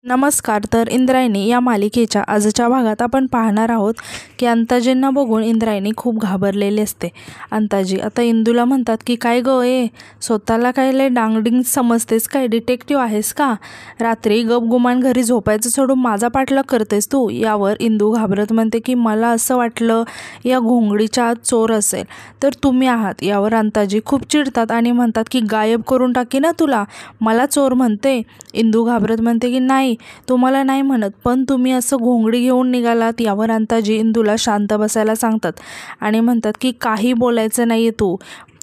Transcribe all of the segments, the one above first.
नमस्कार. तर इंद्रायणी या मालिकेच्या आजच्या भागात आपण पाहणार आहोत की अंताजींना बघून इंद्रायणी खूप घाबरलेली असते. अंताजी आता इंदूला म्हणतात की काय गं स्वतःला काय लय डांगडिंग समजतेस काय? डिटेक्टिव्ह आहेस का? रात्री गपगुमान घरी झोपायचं सोडून माझा पाठलाग करतेस तू? यावर इंदू घाबरत म्हणते की मला असं वाटलं या घोंगडीच्या आत चोर असेल तर तुम्ही आहात. यावर अंताजी खूप चिडतात आणि म्हणतात की गायब करून टाकी ना तुला, मला चोर म्हणते? इंदू घाबरत म्हणते की नाही, तुम्हाला नाही म्हणत, पण तुम्ही असं घोंगडी घेऊन निघालात. यावर अंताजी इंदूला शांत बसायला सांगतात आणि म्हणतात की काही बोलायचं नाहीये,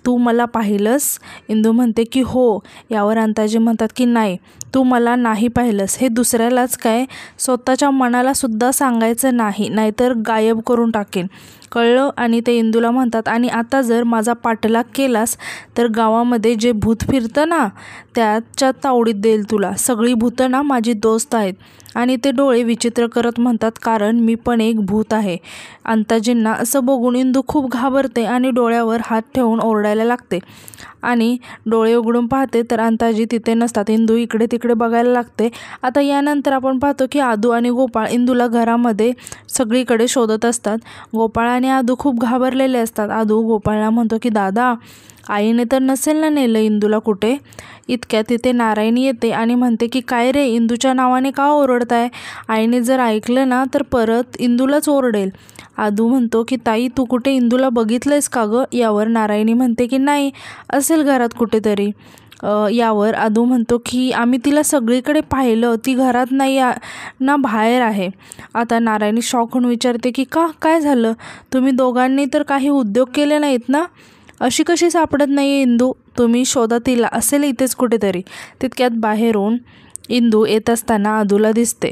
तू मला पाहिलंस? इंदू म्हणते की हो. यावर अंताजी म्हणतात की नाही, तू मला नाही पाहिलंस हे दुसऱ्यालाच काय, स्वतःच्या मनाला सुद्धा सांगायचं नाही, नाहीतर गायब करून टाकेन, कळलं? आणि ते इंदूला म्हणतात आणि आता जर माझा पाठलाग केलास तर गावामध्ये जे भूत फिरतं ना त्याच्या तावडीत देईल तुला. सगळी भूतं ना माझी दोस्त आहेत. आणि ते डोळे विचित्र करत म्हणतात कारण मी पण एक भूत आहे. अंताजींना असं बघून इंदू खूप घाबरते आणि डोळ्यावर हात ठेवून ओरडायला लागते आणि डोळे उघडून पाहते तर अंताजी तिथे नसतात. इंदू इकडे तिकडे बघायला लागते. आता यानंतर आपण पाहतो की आदू आणि गोपाळ इंदूला घरामध्ये सगळीकडे शोधत असतात. गोपाळ आणि आदू खूप घाबरलेले असतात. आदू गोपाळला म्हणतो की दादा, आईने तर नसेल ना नेलं इंदूला कुठे? इतक्यात तिथे नारायणी येते आणि म्हणते की काय रे, इंदूच्या नावाने का ओरडताय? आईने जर ऐकलं ना तर परत इंदूलाच ओरडेल. आदू म्हणतो की ताई, तू कुठे इंदूला बघितलंयस का गं? यावर नारायणी म्हणते की नाही, असेल घरात कुठेतरी. यावर आदू म्हणतो की आम्ही तिला सगळीकडे पाहिलं, ती घरात नाही ना बाहेर आहे. आता नारायणी शॉक होऊन विचारते की का, काय झालं? तुम्ही दोघांनी तर काही उद्योग केले नाहीत ना? अशी कशी सापडत नाही इंदू? तुम्ही शोधा तिला, असेल इथेच कुठेतरी. तितक्यात बाहेरून इंदू येत असताना आदूला दिसते.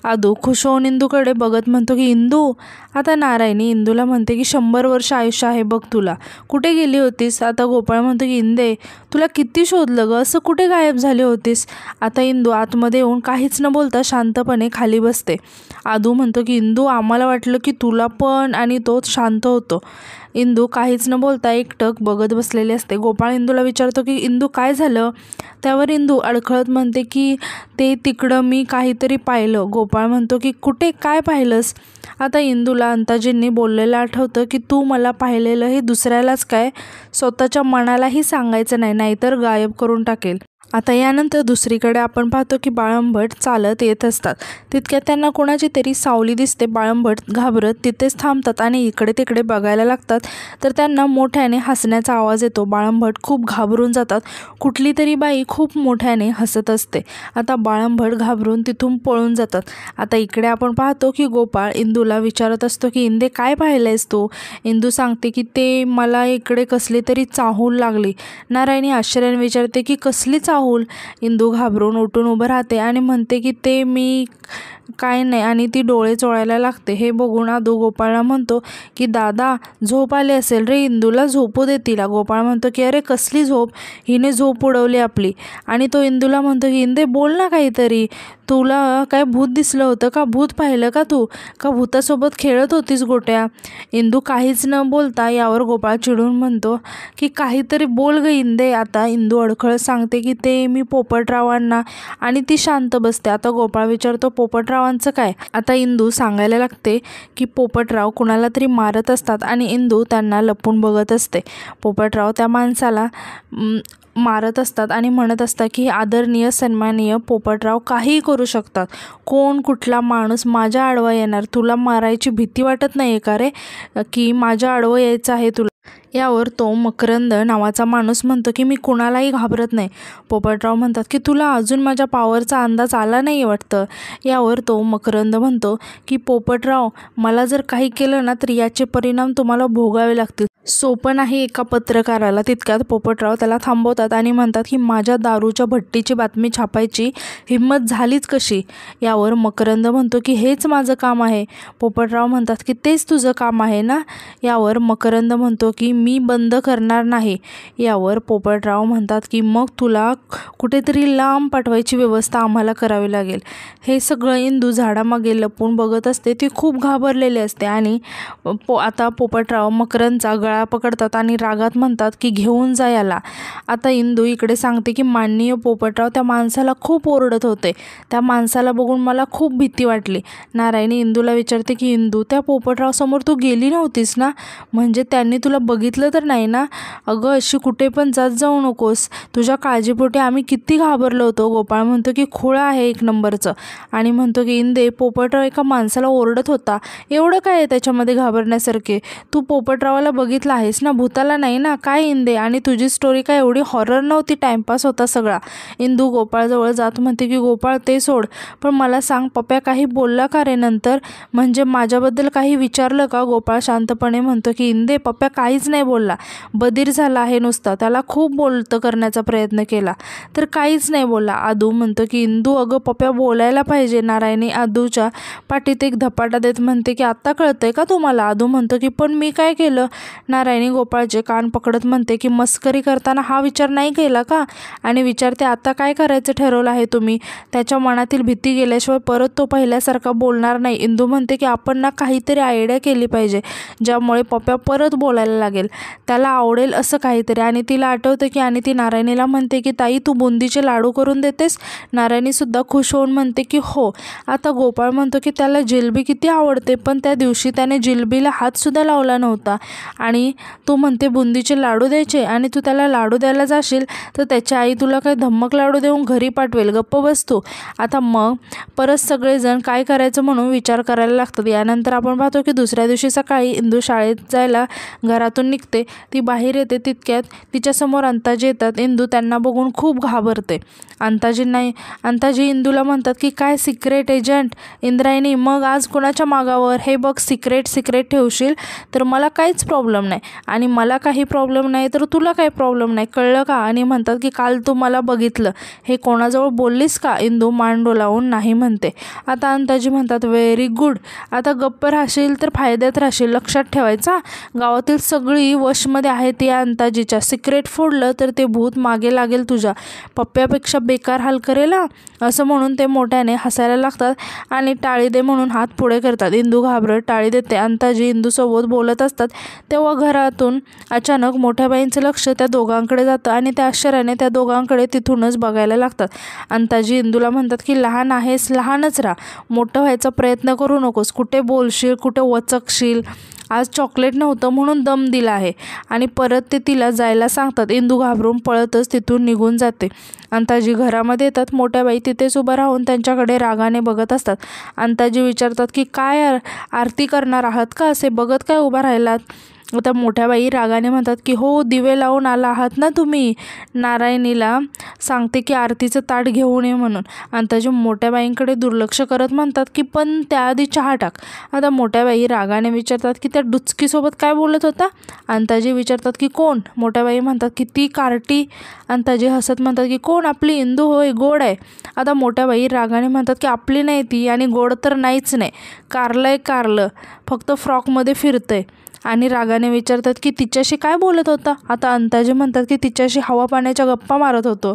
आदू खुश होऊन इंदूकडे बघत म्हणतो की इंदू. आता नारायणी इंदूला म्हणते की 100 वर्ष आयुष्य आहे बघ तुला, कुठे गेली होतीस? आता गोपाळ म्हणतो की इंदे, तुला किती शोधलं गं, असं कुठे गायब झाली होतीस? आता इंदू आतमध्ये येऊन काहीच न बोलता शांतपणे खाली बसते. आदू म्हणतो की इंदू, आम्हाला वाटलं की तुला पण, आणि तो शांत होतो. इंदू काहीच न बोलता एकटक बघत बसलेली असते. गोपाळ इंदूला विचारतो की इंदू काय झालं? त्यावर इंदू अडखळत म्हणते की ते तिकडं मी काहीतरी पाहिलं. गोपाळ म्हणतो की कुठे, काय पाहिलंस? आता इंदूला अंताजींनी बोललेलं आठवतं की तू मला पाहिलेलं हे दुसऱ्यालाच काय, स्वतःच्या मनालाही सांगायचं नाही, नाहीतर गायब करून टाकेल. आता यानंतर दुसरीकडे आपण पाहतो की बाळंभट चालत येत असतात. तितक्यात त्यांना कोणाची तरी सावली दिसते. बाळंभट घाबरत तिथेच थांबतात आणि इकडे तिकडे बघायला लागतात. तर त्यांना मोठ्याने हसण्याचा आवाज येतो. बाळंभट खूप घाबरून जातात. कुठली तरी बाई खूप मोठ्याने हसत असते. आता बाळंभट घाबरून तिथून पळून जातात. आता इकडे आपण पाहतो की गोपाळ इंदूला विचारत असतो की इंदे, काय पाहिलंयस तू? इंदू सांगते की ते मला इकडे कसली तरी चाहूल लागली. नारायणी आश्चर्याने विचारते की कसली चाहूल? इंदू घाबरून उठून उभं राहते आणि म्हणते की ते मी काय नाही, आणि ती डोळे चोळायला लागते. हे बघून आदू गोपाळला म्हणतो की दादा, झोप आली असेल रे, इंदूला झोपू दे तिला. गोपाळ म्हणतो की अरे कसली झोप, हिने झोप उडवली आपली. आणि तो इंदूला म्हणतो की इंदे बोल ना काहीतरी, तुला काय भूत दिसलं होतं का? भूत पाहिलं का तू? का भूतासोबत खेळत होतीस गोट्या? इंदू काहीच न बोलता यावर गोपाळ चिडून म्हणतो की काहीतरी बोल ग इंदे. आता इंदू अडखळत सांगते की ते मी पोपटरावांना, आणि ती शांत बसते. आता गोपाळ विचारतो पोपटरावांचं काय? आता इंदू सांगायला लागते की पोपटराव कुणाला तरी मारत असतात आणि इंदू त्यांना लपून बघत असते. पोपटराव त्या माणसाला मारत असतात आणि म्हणत असतात की आदरणीय सन्माननीय पोपटराव काहीही करू शकतात. कोण, कुठला माणूस माझ्या आडवा येणार? तुला मारायची भीती वाटत नाही का रे, की माझ्या आडवं यायचं आहे तुला? यावर तो मकरंद नावाचा माणूस म्हणतो की मी कुणालाही घाबरत नाही. पोपटराव म्हणतात की तुला अजून माझ्या पॉवरचा अंदाज आला नाही वाटतं. यावर तो मकरंद म्हणतो की पोपटराव, मला जर काही केलं ना तर याचे परिणाम तुम्हाला भोगावे लागतील. सोपं नाही एका पत्रकाराला. तितक्यात पोपटराव त्याला थांबवतात आणि म्हणतात की माझ्या दारूच्या भट्टीची बातमी छापायची हिंमत झालीच कशी? यावर मकरंद म्हणतो की हेच माझं काम आहे. पोपटराव म्हणतात की तेच तुझं काम आहे ना? यावर मकरंद म्हणतो की मी बंद करणार नाही. यावर पोपटराव म्हणतात की मग तुला कुठेतरी लांब पाठवायची व्यवस्था आम्हाला करावी लागेल. हे सगळं इंदू झाडामागे लपून बघत असते. ती खूप घाबरलेली असते आणि आता पोपटराव मकरंदचा गळा पकडतात आणि रागात म्हणतात की घेऊन जा याला. आता इंदू इकडे सांगते की माननीय पोपटराव, त्या माणसाला खूप ओरडत होते. त्या माणसाला बघून मला खूप भीती वाटली. नारायणी इंदूला विचारते की इंदू, त्या पोपटराव समोर तू गेली नव्हतीस ना? म्हणजे त्यांनी तुला बघितलं तर नाही ना? अगं अशी कुठे पण जाऊ नकोस. तुझ्या काळजीपोटी आम्ही किती घाबरलो होतो. गोपाळ म्हणतो की खुळा आहे एक नंबरचं आणि म्हणतो की इंदे, पोपटराव एका माणसाला ओरडत होता, एवढं काय आहे त्याच्यामध्ये घाबरण्यासारखे? तू पोपटरावाला बघितलं आहेस ना, भूताला नाही ना? काय इंदे, आणि तुझी स्टोरी काय एवढी हॉरर नव्हती, टाइमपास होता सगळा. इंदू गोपाळजवळ जात म्हणते की गोपाळ ते सोड, पण मला सांग पप्या काही बोलला का रे नंतर? म्हणजे माझ्याबद्दल काही विचारलं का? गोपाळ शांतपणे म्हणतो की इंदे, पप्या काहीच नाही बोलला, बधीर झाला आहे नुसता. त्याला खूप बोलतं करण्याचा प्रयत्न केला तर काहीच नाही बोलला. आदू म्हणतो की इंदू अगं पप्या बोलायला पाहिजे. नारायणी आदूच्या पाठीत एक धपाटा देत म्हणते की आता कळतंय का तुम्हाला? आदू म्हणतो की पण मी काय केलं? नारायणी गोपाळचे कान पकडत म्हणते की मस्करी करताना हा विचार नाही केला का? आणि विचारते आता काय करायचं ठरवलं आहे तुम्ही? त्याच्या मनातील भीती गेल्याशिवाय परत तो पहिल्यासारखा बोलणार नाही. इंदू म्हणते की आपण ना काहीतरी आयडिया केली पाहिजे ज्यामुळे पप्या परत बोलायला लागेल, त्याला आवडेल असं काहीतरी. आणि तिला आठवतं की आणि ती नारायणीला म्हणते की ताई तू बुंदीचे लाडू करून देतेस? नारायणीसुद्धा खुश होऊन म्हणते की हो. आता गोपाळ म्हणतो की त्याला जिलबी किती आवडते, पण त्या दिवशी त्याने जिलबीला हातसुद्धा लावला नव्हता आणि तू म्हणते बुंदीचे लाडू द्यायचे आणि तू त्याला लाडू द्यायला जाशील तर त्याची आई तुला काही धम्मक लाडू देऊन घरी पाठवेल, गप्प बसतो. आता मग परत सगळेजण काय करायचं म्हणून विचार करायला लागतात. यानंतर आपण पाहतो की दुसऱ्या दिवशी सकाळी इंदू शाळेत जायला घरातून निघते. ती बाहेर येते तितक्यात तिच्यासमोर अंताजी येतात. इंदू त्यांना बघून खूप घाबरते. अंताजी इंदूला म्हणतात की काय सिक्रेट एजंट इंद्रायणी, मग आज कोणाच्या मागावर? हे बघ, सिक्रेट ठेवशील तर मला काहीच प्रॉब्लेम नाही आणि मला काही प्रॉब्लेम नाही तर तुला काही प्रॉब्लेम नाही, कळलं का? आणि म्हणतात की काल तू मला बघितलं, हे कोणाजवळ बोललीस का? इंदू मान डोलावून नाही म्हणते. आता अंताजी म्हणतात व्हेरी गुड, आता गप्प राहशील तर फायद्यात राहशील, लक्षात ठेवायचा. गावातील सगळी वशमध्ये आहेत या अंताजीच्या. सिक्रेट फोडलं तर ते भूत मागे लागेल तुझ्या, पप्प्यापेक्षा बेकार हाल करेल असं म्हणून ते मोठ्याने हसायला लागतात आणि टाळी दे म्हणून हात पुढे करतात. इंदू घाबरत टाळी देते. अंताजी इंदूसोबत बोलत असतात तेव्हा घरातून अचानक मोठ्या बाईंचं लक्ष त्या दोघांकडे जातं आणि त्या आश्चर्याने त्या दोघांकडे तिथूनच बघायला लागतात. अंताजी इंदूला म्हणतात की लहान आहेस, लहानच राहा, मोठं व्हायचा प्रयत्न करू नकोस, कुठे बोलशील कुठे वचकशील. आज चॉकलेट नव्हतं म्हणून दम दिला आहे. आणि परत ते तिला जायला सांगतात. इंदू घाबरून पळतच तिथून निघून जाते. अंताजी घरामध्ये येतात. मोठ्या बाई तिथेच उभं राहून त्यांच्याकडे रागाने बघत असतात. अंताजी विचारतात की काय आरती करणार आहात का? असे बघत काय उभा राहिलात? आता मोठ्या बाई रागाने म्हणतात की हो, दिवे लावून आला आहात ना तुम्ही. नारायणीला सांगते की आरतीचं ताट घेऊन ये म्हणून. अंताजी मोठ्या बाईंकडे दुर्लक्ष करत म्हणतात की पण त्याआधी चहा टाक. आता मोठ्या बाई रागाने विचारतात की त्या डुचकीसोबत काय बोलत होता? अंताजी विचारतात की कोण? मोठ्या बाई म्हणतात की ती कार्टी. अंताजी हसत म्हणतात की कोण? आपली इंदू होय, गोड आहे. आता मोठ्या बाई रागाने म्हणतात की आपली नाही ती, आणि गोड तर नाहीच नाही, कारलं फक्त फ्रॉकमध्ये फिरतंय. आणि रागाने विचारतात की तिच्याशी काय बोलत होता? आता अंताजी म्हणतात की तिच्याशी हवा पाण्याच्या गप्पा मारत होतो.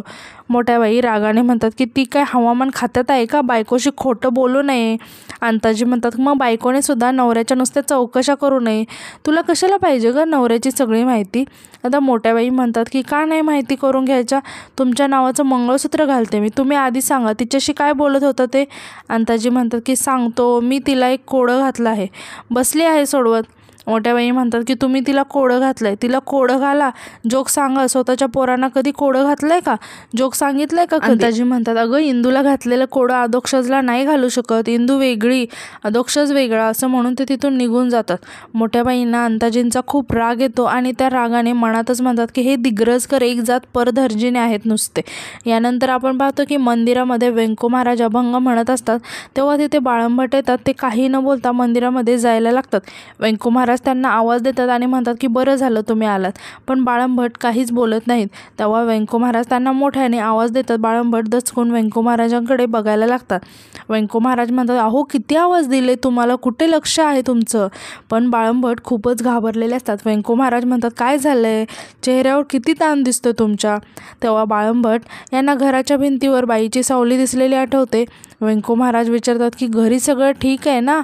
मोठ्या बाई रागाने म्हणतात की ती काय हवामान खात्यात आहे का? बायकोशी खोटं बोलू नये. अंताजी म्हणतात मग बायकोने सुद्धा नवऱ्याच्या नुसत्या चौकशा करू नये. तुला कशाला पाहिजे ग नवऱ्याची सगळी माहिती? आता मोठ्या बाई म्हणतात की का नाही माहिती करून घ्यायच्या? तुमच्या नावाचं मंगळसूत्र घालते मी, तुम्ही आधी सांगा तिच्याशी काय बोलत होतं ते. अंताजी म्हणतात की सांगतो, मी तिला एक कोडं घातलं आहे, बसली आहे सोडवत. मोठ्या बाई म्हणतात की तुम्ही तिला कोडं घातलंय, तिला कोडं घाला, जोक सांगा. स्वतःच्या पोरांना कधी कोडं घातलंय का? जोक सांगितलंय का? अंताजी म्हणतात अगं इंदूला घातलेलं कोडं अधोक्षजला नाही घालू शकत, इंदू वेगळी, अधोक्षज वेगळा, असं म्हणून ते तिथून निघून जातात. मोठ्या बाईंना अंताजींचा खूप राग येतो आणि त्या रागाने मनातच म्हणतात की हे दिग्रजकर एक जात परधर्जिने आहेत नुसते. यानंतर आपण पाहतो की मंदिरामध्ये व्यंको महाराज अभंग म्हणत असतात तेव्हा तिथे बाळंभट येतात. ते काही न बोलता मंदिरामध्ये जायला लागतात. व्यंको महाराज महाराज त्यांना आवाज देतात आणि म्हणतात की बरं झालं तुम्ही आलात, पण बाळंभट काहीच बोलत नाहीत. तेव्हा व्यंको महाराज त्यांना मोठ्याने आवाज देतात. बाळंभट दचकून व्यंको महाराजांकडे बघायला लागतात. व्यंको महाराज म्हणतात, अहो किती आवाज दिले तुम्हाला, कुठे लक्ष आहे तुमचं? पण बाळंभट खूपच घाबरलेले असतात. व्यंको महाराज म्हणतात, काय झालंय, चेहऱ्यावर किती ताण दिसतो तुमच्या? तेव्हा बाळंभट यांना घराच्या भिंतीवर बाईची सावली दिसलेली आठवते. व्यंको महाराज विचारतात की घरी सगळं ठीक आहे ना,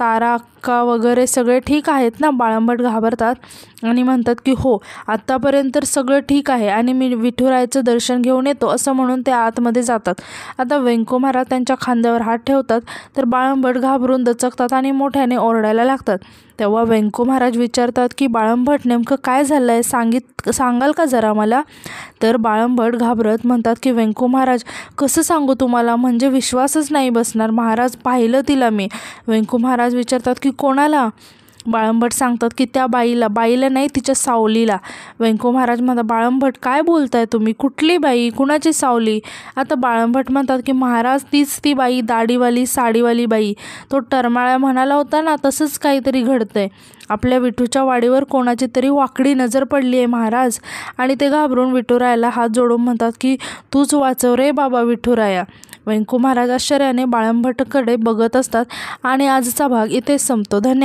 तारा अक्का वगैरे सगळे ठीक आहेत ना? बाळंभट घाबरतात आणि म्हणतात की हो, आत्तापर्यंत तर सगळं ठीक आहे आणि मी विठुरायाचं दर्शन घेऊन येतो, असं म्हणून ते आतमध्ये जातात. आता व्यंको महाराज त्यांच्या खांद्यावर हात ठेवतात तर बाळंभट घाबरून दचकतात आणि मोठ्याने ओरडायला लागतात. तेव्हा व्यंको महाराज विचारतात की बाळंभट नेमकं काय झालं आहे, सांगाल का जरा मला? तर बाळंभट घाबरत म्हणतात की व्यंको महाराज कसं सांगू तुम्हाला, म्हणजे विश्वासच नाही बसणार महाराज, पाहिलं तिला मी. व्यंको महाराज विचारतात की कोणाला? बाळंभट सांगतात की त्या बाईला नाही, तिच्या सावलीला. व्यंको महाराज म्हणतात, बाळंभट काय बोलताय तुम्ही, कुठली बाई, कुणाची सावली? आता बाळंभट म्हणतात की महाराज तीच ती बाई, दाढीवाली साडीवाली बाई, तो टरमाळ्या म्हणाला होता ना, तसंच काहीतरी घडतंय. आपल्या विठूच्या वाडीवर कोणाची तरी वाकडी नजर पडली आहे महाराज. आणि ते घाबरून विठुरायाला हात जोडून म्हणतात की तूच वाचव रे बाबा विठुराया. व्यंको महाराज आश्चर्याने बाळंभटकडे बघत असतात. आणि आजचा भाग इथेच संपतो. धन्यवाद.